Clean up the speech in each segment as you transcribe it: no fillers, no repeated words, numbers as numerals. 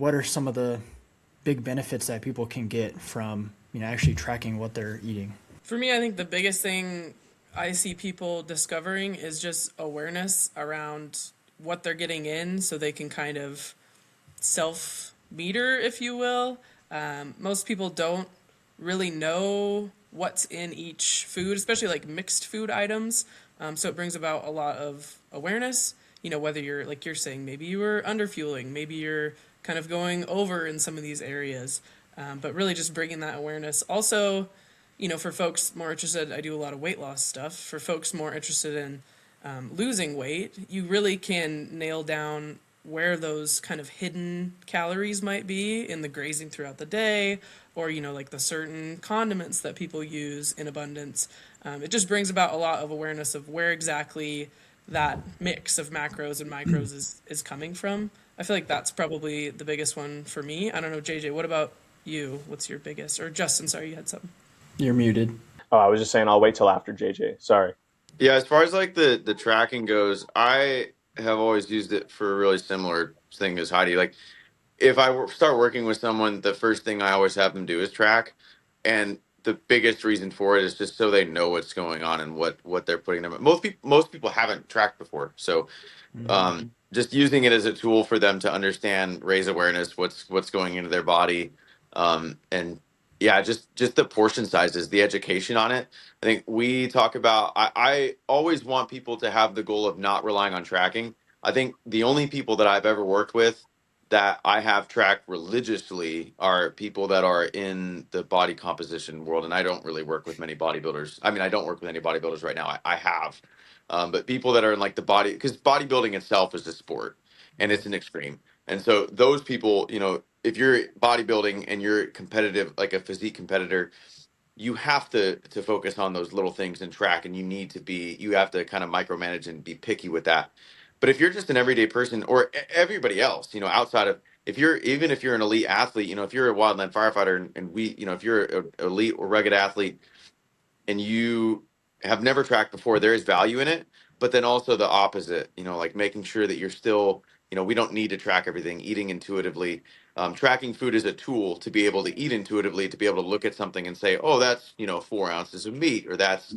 what are some of the big benefits that people can get from, actually tracking what they're eating? For me, I think the biggest thing I see people discovering is just awareness around what they're getting in so they can kind of self meter, if you will. Most people don't really know what's in each food, especially like mixed food items. So it brings about a lot of awareness. Whether you're like you're saying, maybe you were underfueling, maybe you're kind of going over in some of these areas, but really just bringing that awareness. Also, for folks more interested, I do a lot of weight loss stuff. For folks more interested in losing weight, you really can nail down where those kind of hidden calories might be in the grazing throughout the day, or like the certain condiments that people use in abundance. It just brings about a lot of awareness of where exactly that mix of macros and micros is coming from. I feel like that's probably the biggest one for me. I don't know, JJ, what about you? What's your biggest? Or Justin, sorry, you had something. You're muted. Oh, I was just saying I'll wait till after JJ. Sorry. Yeah, as far as like the tracking goes, I have always used it for a really similar thing as Heidi. Like if start working with someone, the first thing I always have them do is track, and the biggest reason for it is just so they know what's going on and what they're putting them. Most people haven't tracked before, so Mm-hmm. just using it as a tool for them to understand, raise awareness, what's going into their body, and yeah, just the portion sizes, the education on it. I think we talk about. I always want people to have the goal of not relying on tracking. I think the only people that I've ever worked with that I have tracked religiously are people that are in the body composition world, and I don't really work with many bodybuilders. I mean, I don't work with any bodybuilders right now. I have, but people that are in like the body, because bodybuilding itself is a sport and it's an extreme. And so those people, if you're bodybuilding and you're competitive, like a physique competitor, you have to focus on those little things and track, and you have to kind of micromanage and be picky with that. But if you're just an everyday person or everybody else, outside of, even if you're an elite athlete, if you're a wildland firefighter, and if you're an elite or rugged athlete and you have never tracked before, there is value in it. But then also the opposite, like making sure that you're still, we don't need to track everything, eating intuitively. Tracking food is a tool to be able to eat intuitively, to be able to look at something and say, oh, that's, 4 ounces of meat, or that's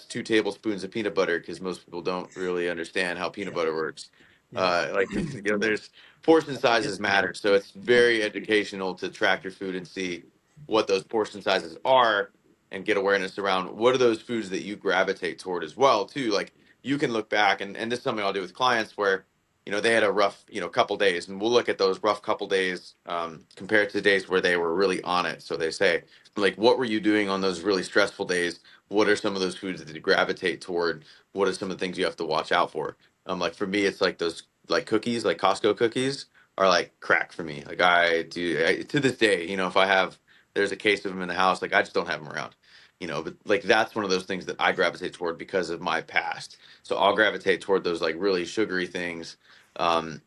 2 tablespoons of peanut butter, because most people don't really understand how peanut butter works. Yeah. Like, there's portion sizes matter. So it's very educational to track your food and see what those portion sizes are, and get awareness around what are those foods that you gravitate toward as well too. Like you can look back, and this is something I'll do with clients where they had a rough couple days, and we'll look at those rough couple days compared to days where they were really on it. So they say, like, what were you doing on those really stressful days? What are some of those foods that you gravitate toward? What are some of the things you have to watch out for? Like for me, it's like those, like cookies, like Costco cookies are like crack for me. Like to this day, if there's a case of them in the house, like I just don't have them around. But like that's one of those things that I gravitate toward because of my past. So I'll gravitate toward those like really sugary things. um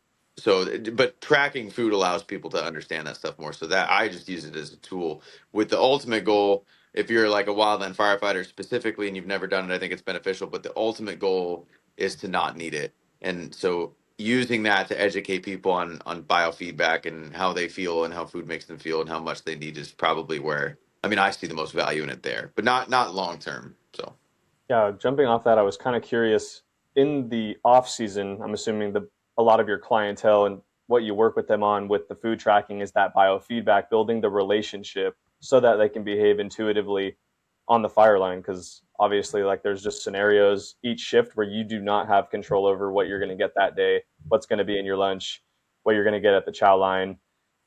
but tracking food allows people to understand that stuff more, so that I just use it as a tool with the ultimate goal. If you're like a wildland firefighter specifically and you've never done it, I think it's beneficial, but the ultimate goal is to not need it. And so using that to educate people on biofeedback and how they feel and how food makes them feel and how much they need is probably where, I mean, I see the most value in it there, but not long term. So Yeah, jumping off that, I was kind of curious. In the off season, I'm assuming a lot of your clientele and what you work with them on with the food tracking is that biofeedback, building the relationship so that they can behave intuitively on the fire line. Because obviously, like there's just scenarios each shift where you do not have control over what you're going to get that day, what's going to be in your lunch, what you're going to get at the chow line.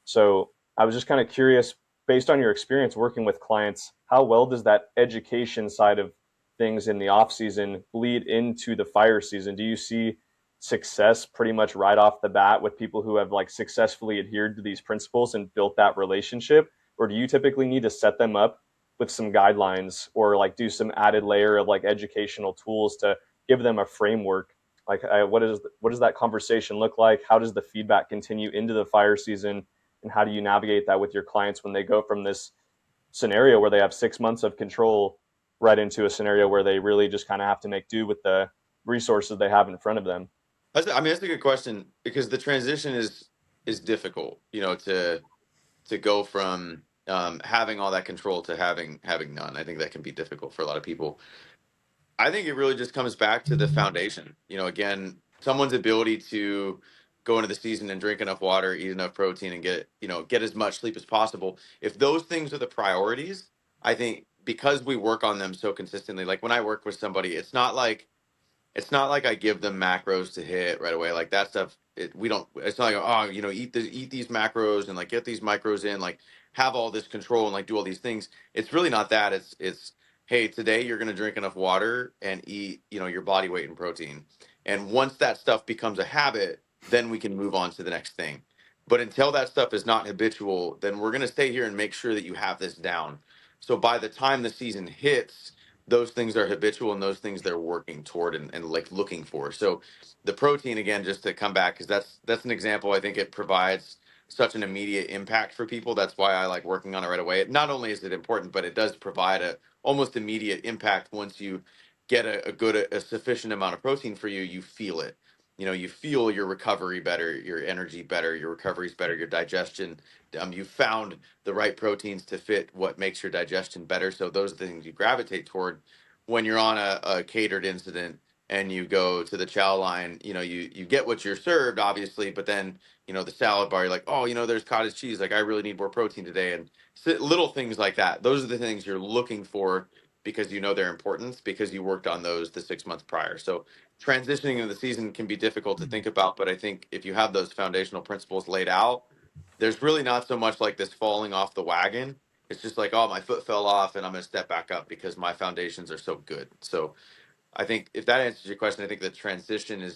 So I was just kind of curious, based on your experience working with clients, how well does that education side of things in the off season bleed into the fire season? Do you see success pretty much right off the bat with people who have like successfully adhered to these principles and built that relationship? Or do you typically need to set them up with some guidelines or like do some added layer of like educational tools to give them a framework? Like what does that conversation look like? How does the feedback continue into the fire season? And how do you navigate that with your clients when they go from this scenario where they have 6 months of control right into a scenario where they really just kind of have to make do with the resources they have in front of them? I mean, that's a good question, because the transition is is difficult, to go from having all that control to having none. I think that can be difficult for a lot of people. I think it really just comes back to the foundation. Again, someone's ability to go into the season and drink enough water, eat enough protein, and get as much sleep as possible. If those things are the priorities, I think because we work on them so consistently, like when I work with somebody, it's not like I give them macros to hit right away. Like that stuff, we don't. It's not like, eat these macros and like get these micros in, like have all this control and like do all these things. It's really not that. It's hey, today you're gonna drink enough water and eat your body weight in protein. And once that stuff becomes a habit, then we can move on to the next thing. But until that stuff is not habitual, then we're gonna stay here and make sure that you have this down. So by the time the season hits, those things are habitual and those things they're working toward and like looking for. So the protein, again, just to come back, because that's an example. I think it provides such an immediate impact for people. That's why I like working on it right away. Not only is it important, but it does provide a almost immediate impact. Once you get a sufficient amount of protein for you, you feel it. You feel your recovery better, your energy better, your recovery's better, your digestion. You found the right proteins to fit what makes your digestion better. So those are the things you gravitate toward when you're on a catered incident and you go to the chow line. You get what you're served, obviously, but then the salad bar, you're like, oh, there's cottage cheese. Like I really need more protein today, and little things like that. Those are the things you're looking for because you know their importance because you worked on those the 6 months prior. So transitioning into the season can be difficult to think about, but I think if you have those foundational principles laid out, there's really not so much like this falling off the wagon. It's just like, oh, my foot fell off and I'm going to step back up because my foundations are so good. So I think if that answers your question, I think the transition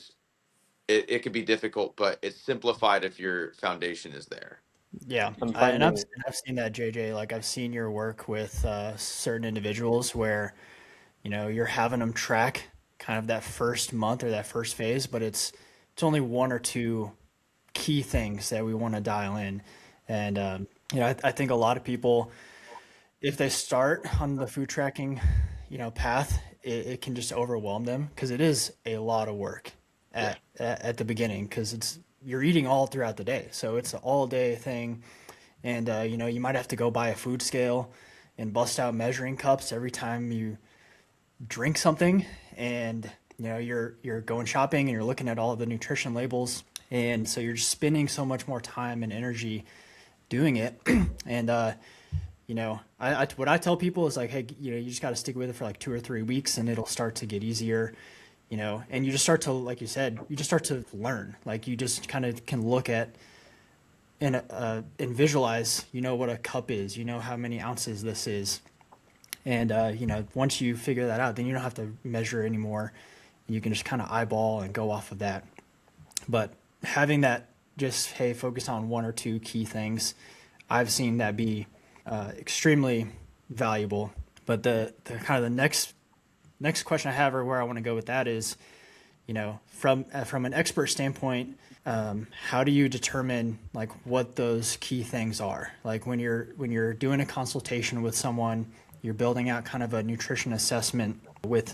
it could be difficult, but it's simplified if your foundation is there. Yeah, I'm and finding, I've seen that, JJ. Like I've seen your work with certain individuals where you're having them track kind of that first month or that first phase, but it's only one or two key things that we want to dial in. And I think a lot of people, if they start on the food tracking, path, it can just overwhelm them because it is a lot of work Yeah. at the beginning because you're eating all throughout the day, so it's an all day thing. And you might have to go buy a food scale and bust out measuring cups every time you drink something. And you're going shopping and you're looking at all of the nutrition labels, and so you're just spending so much more time and energy doing it. And what I tell people is like, hey, you just got to stick with it for like 2 or 3 weeks, and it'll start to get easier. And you just start to, like you said, you just start to learn. Like you just kind of can look at and visualize, what a cup is, how many ounces this is. And once you figure that out, then you don't have to measure anymore. You can just kind of eyeball and go off of that. But having that, just, hey, focus on one or two key things, I've seen that be extremely valuable. But the kind of the next question I have, or where I want to go with that, is, from an expert standpoint, how do you determine like what those key things are? Like when you're doing a consultation with someone, you're building out kind of a nutrition assessment with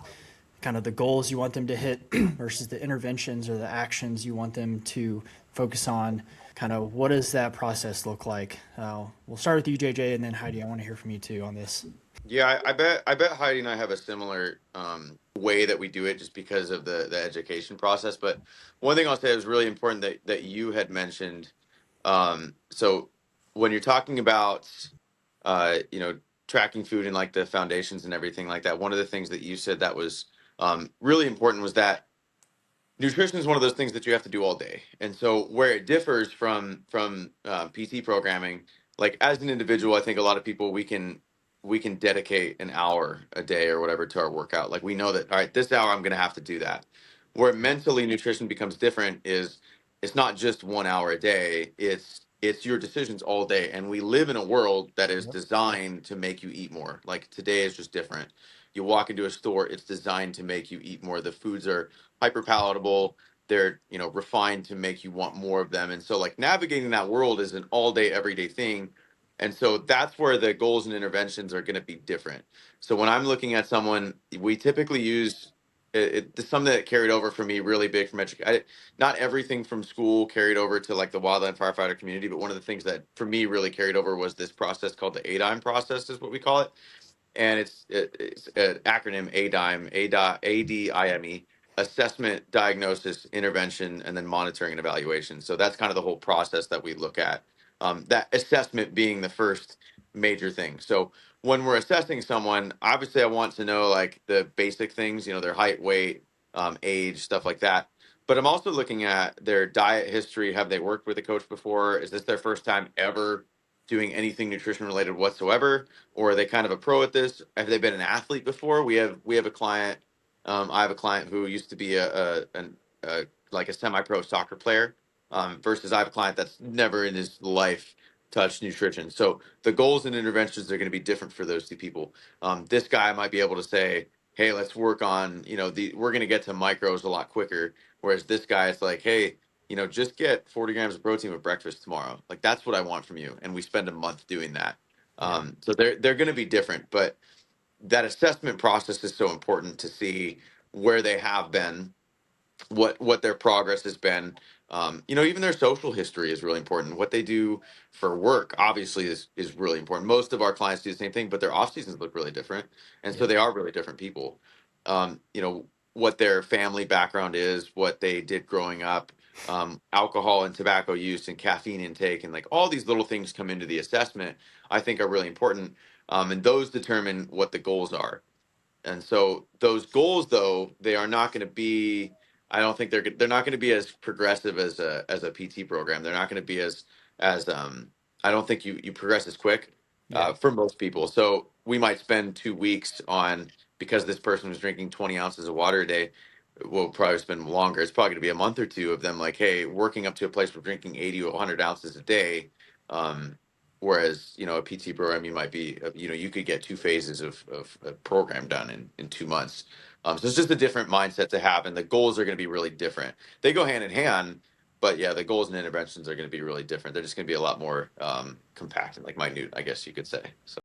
kind of the goals you want them to hit versus the interventions or the actions you want them to focus on. Kind of what does that process look like? We'll start with you, JJ, and then Heidi. I want to hear from you too on this. Yeah, I bet Heidi and I have a similar way that we do it just because of the education process. But one thing I'll say is really important that you had mentioned. So when you're talking about tracking food and like the foundations and everything like that, one of the things that you said that was really important was that nutrition is one of those things that you have to do all day. And so where it differs from PT programming, like as an individual, I think a lot of people we can dedicate an hour a day or whatever to our workout. Like we know that, all right, this hour I'm going to have to do that. Where mentally nutrition becomes different is it's not just 1 hour a day. It's your decisions all day. And we live in a world that is Yep. designed to make you eat more. Like today is just different. You walk into a store, it's designed to make you eat more. The foods are hyper palatable. They're refined to make you want more of them. And so like navigating that world is an all day, everyday thing. And so that's where the goals and interventions are going to be different. So when I'm looking at someone, we typically use it's something that carried over for me really big from education. Not everything from school carried over to like the wildland firefighter community, but one of the things that for me really carried over was this process called the ADIME process, is what we call it, and it's an acronym ADIME, ADIME, assessment, diagnosis, intervention, and then monitoring and evaluation. So that's kind of the whole process that we look at. That assessment being the first major thing. So when we're assessing someone, obviously I want to know like the basic things, their height, weight, age, stuff like that. But I'm also looking at their diet history. Have they worked with a coach before? Is this their first time ever doing anything nutrition related whatsoever? Or are they kind of a pro at this? Have they been an athlete before? We have a client. I have a client who used to be a like a semi-pro soccer player, versus I have a client that's never in his life touched nutrition. So the goals and interventions are going to be different for those two people. This guy might be able to say, "Hey, let's work on we're going to get to micros a lot quicker." Whereas this guy, it's like, "Hey, just get 40 grams of protein with breakfast tomorrow. Like that's what I want from you." And we spend a month doing that. Yeah. So they're going to be different, but that assessment process is so important to see where they have been, what their progress has been. Even their social history is really important. What they do for work obviously is really important. Most of our clients do the same thing, but their off seasons look really different, and so Yeah. they are really different people. Um, you know what their family background is, what they did growing up, alcohol and tobacco use and caffeine intake, and like all these little things come into the assessment. I think are really important, and those determine what the goals are. And so those goals, though, they are not going to be. I don't think they're not going to be as progressive as a PT program. They're not going to be as. I don't think you progress as quick Yeah. for most people. So we might spend 2 weeks on, because this person was drinking 20 ounces of water a day. We'll probably spend longer. It's probably going to be a month or two of them like, hey, working up to a place where drinking 80 to 100 ounces a day. Whereas, a PT program, you might be, you could get 2 phases of a program done in 2 months. So it's just a different mindset to have, and the goals are going to be really different. They go hand in hand, but yeah, the goals and interventions are going to be really different. They're just going to be a lot more compact and like minute, I guess you could say. So.